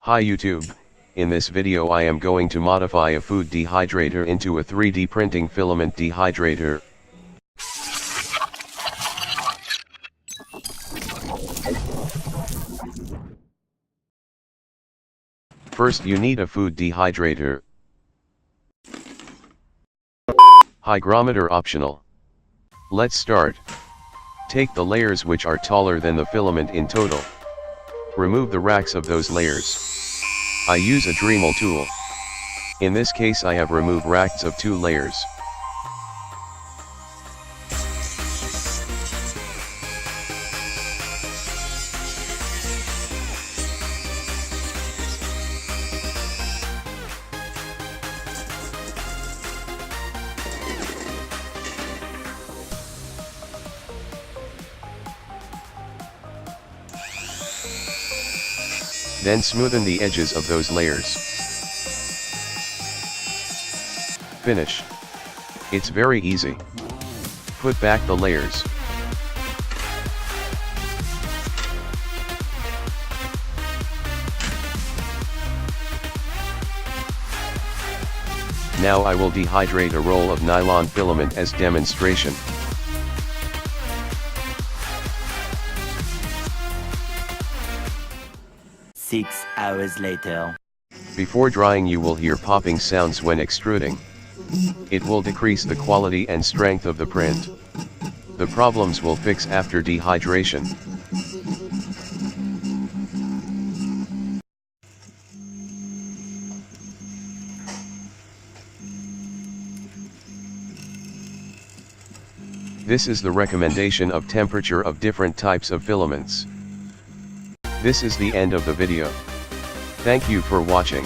Hi YouTube, in this video I am going to modify a food dehydrator into a 3D printing filament dehydrator. First you need a food dehydrator. Hygrometer optional. Let's start. Take the layers which are taller than the filament in total. Remove the racks of those layers. I use a Dremel tool. In this case I have removed racks of 2 layers. Then smoothen the edges of those layers. Finish. It's very easy. Put back the layers. Now I will dehydrate a roll of nylon filament as demonstration. Six hours later. Before drying you will hear popping sounds when extruding. It will decrease the quality and strength of the print. The problems will fix after dehydration. This is the recommendation of temperature of different types of filaments. This is the end of the video. Thank you for watching.